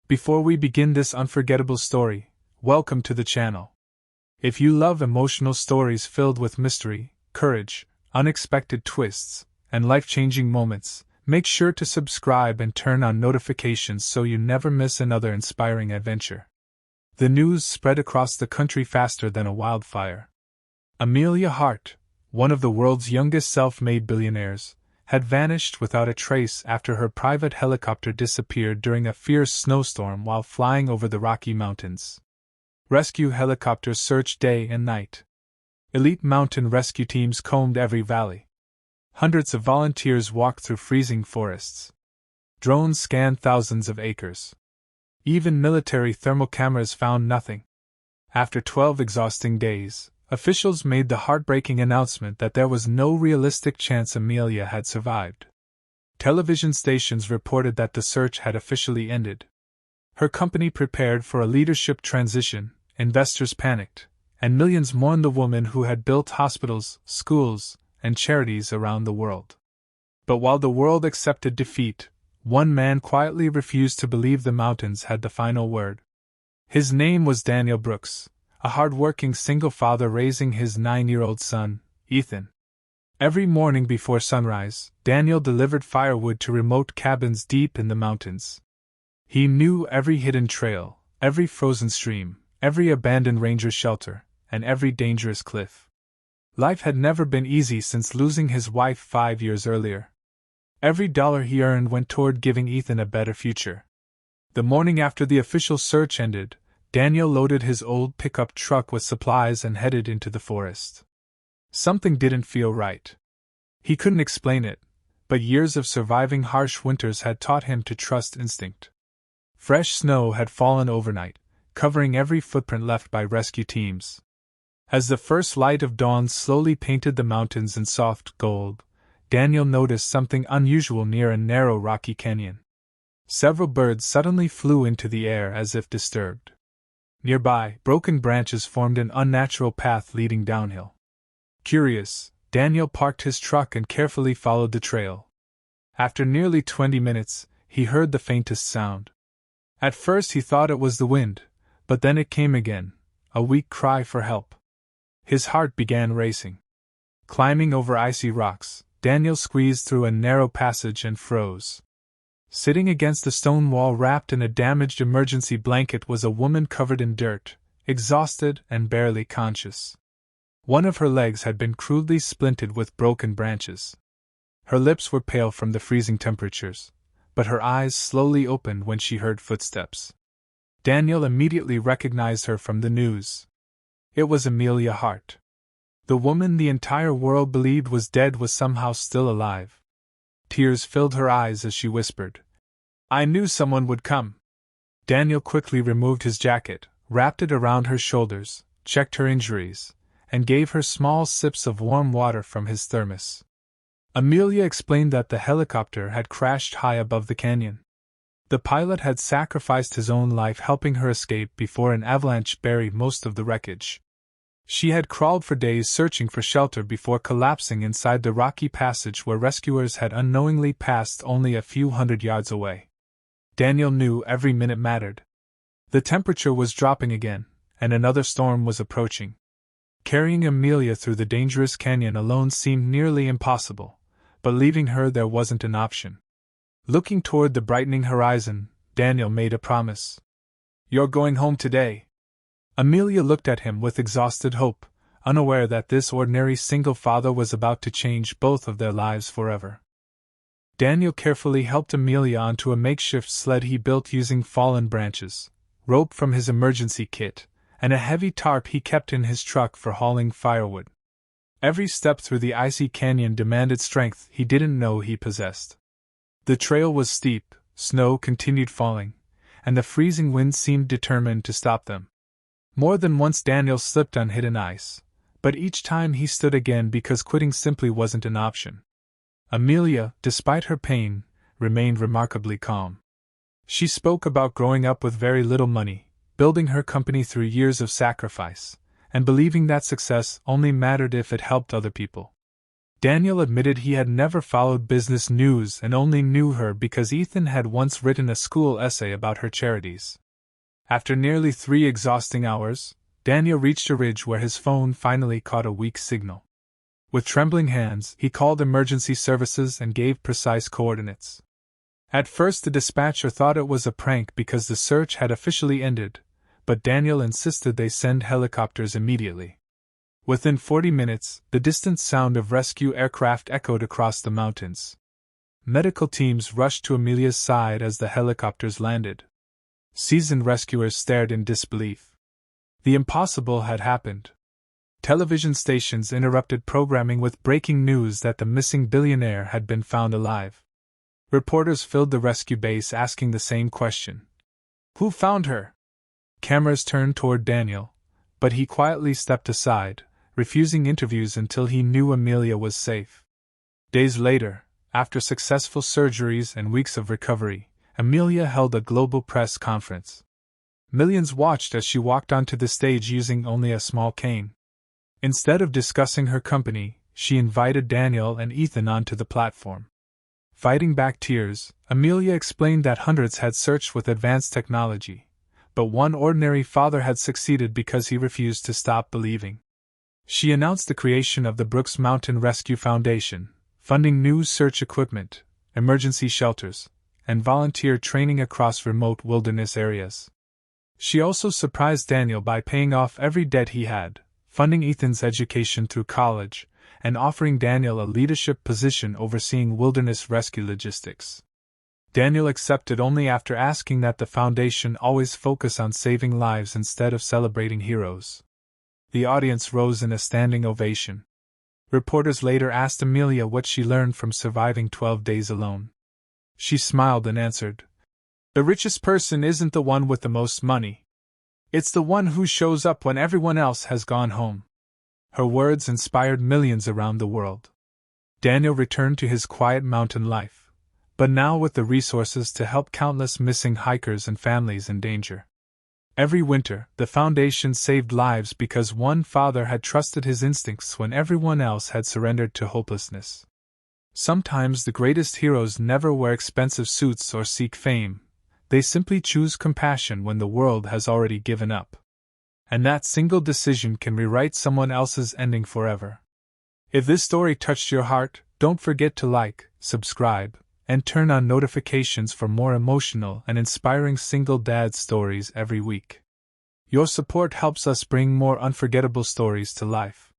Before we begin this unforgettable story, welcome to the channel. If you love emotional stories filled with mystery, courage, unexpected twists, and life-changing moments, make sure to subscribe and turn on notifications so you never miss another inspiring adventure. The news spread across the country faster than a wildfire. Amelia Hart, one of the world's youngest self-made billionaires, had vanished without a trace after her private helicopter disappeared during a fierce snowstorm while flying over the Rocky Mountains. Rescue helicopters searched day and night. Elite mountain rescue teams combed every valley. Hundreds of volunteers walked through freezing forests. Drones scanned thousands of acres. Even military thermal cameras found nothing. After 12 exhausting days, officials made the heartbreaking announcement that there was no realistic chance Amelia had survived. Television stations reported that the search had officially ended. Her company prepared for a leadership transition, investors panicked, and millions mourned the woman who had built hospitals, schools, and charities around the world. But while the world accepted defeat, one man quietly refused to believe the mountains had the final word. His name was Daniel Brooks, a hard-working single father raising his 9-year-old son, Ethan. Every morning before sunrise, Daniel delivered firewood to remote cabins deep in the mountains. He knew every hidden trail, every frozen stream, every abandoned ranger shelter, and every dangerous cliff. Life had never been easy since losing his wife 5 years earlier. Every dollar he earned went toward giving Ethan a better future. The morning after the official search ended, Daniel loaded his old pickup truck with supplies and headed into the forest. Something didn't feel right. He couldn't explain it, but years of surviving harsh winters had taught him to trust instinct. Fresh snow had fallen overnight, covering every footprint left by rescue teams. As the first light of dawn slowly painted the mountains in soft gold, Daniel noticed something unusual near a narrow rocky canyon. Several birds suddenly flew into the air as if disturbed. Nearby, broken branches formed an unnatural path leading downhill. Curious, Daniel parked his truck and carefully followed the trail. After nearly 20 minutes, he heard the faintest sound. At first he thought it was the wind, but then it came again, a weak cry for help. His heart began racing. Climbing over icy rocks, Daniel squeezed through a narrow passage and froze. Sitting against a stone wall wrapped in a damaged emergency blanket was a woman covered in dirt, exhausted and barely conscious. One of her legs had been crudely splinted with broken branches. Her lips were pale from the freezing temperatures, but her eyes slowly opened when she heard footsteps. Daniel immediately recognized her from the news. It was Amelia Hart. The woman the entire world believed was dead was somehow still alive. Tears filled her eyes as she whispered, "I knew someone would come." Daniel quickly removed his jacket, wrapped it around her shoulders, checked her injuries, and gave her small sips of warm water from his thermos. Amelia explained that the helicopter had crashed high above the canyon. The pilot had sacrificed his own life helping her escape before an avalanche buried most of the wreckage. She had crawled for days searching for shelter before collapsing inside the rocky passage where rescuers had unknowingly passed only a few hundred yards away. Daniel knew every minute mattered. The temperature was dropping again, and another storm was approaching. Carrying Amelia through the dangerous canyon alone seemed nearly impossible, but leaving her there wasn't an option. Looking toward the brightening horizon, Daniel made a promise. "You're going home today." Amelia looked at him with exhausted hope, unaware that this ordinary single father was about to change both of their lives forever. Daniel carefully helped Amelia onto a makeshift sled he built using fallen branches, rope from his emergency kit, and a heavy tarp he kept in his truck for hauling firewood. Every step through the icy canyon demanded strength he didn't know he possessed. The trail was steep, snow continued falling, and the freezing wind seemed determined to stop them. More than once Daniel slipped on hidden ice, but each time he stood again because quitting simply wasn't an option. Amelia, despite her pain, remained remarkably calm. She spoke about growing up with very little money, building her company through years of sacrifice, and believing that success only mattered if it helped other people. Daniel admitted he had never followed business news and only knew her because Ethan had once written a school essay about her charities. After nearly 3 exhausting hours, Daniel reached a ridge where his phone finally caught a weak signal. With trembling hands, he called emergency services and gave precise coordinates. At first, the dispatcher thought it was a prank because the search had officially ended, but Daniel insisted they send helicopters immediately. Within 40 minutes, the distant sound of rescue aircraft echoed across the mountains. Medical teams rushed to Amelia's side as the helicopters landed. Seasoned rescuers stared in disbelief. The impossible had happened. Television stations interrupted programming with breaking news that the missing billionaire had been found alive. Reporters filled the rescue base asking the same question. Who found her? Cameras turned toward Daniel, but he quietly stepped aside, refusing interviews until he knew Amelia was safe. Days later, after successful surgeries and weeks of recovery, Amelia held a global press conference. Millions watched as she walked onto the stage using only a small cane. Instead of discussing her company, she invited Daniel and Ethan onto the platform. Fighting back tears, Amelia explained that hundreds had searched with advanced technology, but one ordinary father had succeeded because he refused to stop believing. She announced the creation of the Brooks Mountain Rescue Foundation, funding new search equipment, emergency shelters, and volunteer training across remote wilderness areas. She also surprised Daniel by paying off every debt he had, funding Ethan's education through college, and offering Daniel a leadership position overseeing wilderness rescue logistics. Daniel accepted only after asking that the foundation always focus on saving lives instead of celebrating heroes. The audience rose in a standing ovation. Reporters later asked Amelia what she learned from surviving 12 days alone. She smiled and answered, "The richest person isn't the one with the most money. It's the one who shows up when everyone else has gone home." Her words inspired millions around the world. Daniel returned to his quiet mountain life, but now with the resources to help countless missing hikers and families in danger. Every winter, the foundation saved lives because one father had trusted his instincts when everyone else had surrendered to hopelessness. Sometimes the greatest heroes never wear expensive suits or seek fame. They simply choose compassion when the world has already given up. And that single decision can rewrite someone else's ending forever. If this story touched your heart, don't forget to like, subscribe, and turn on notifications for more emotional and inspiring single dad stories every week. Your support helps us bring more unforgettable stories to life.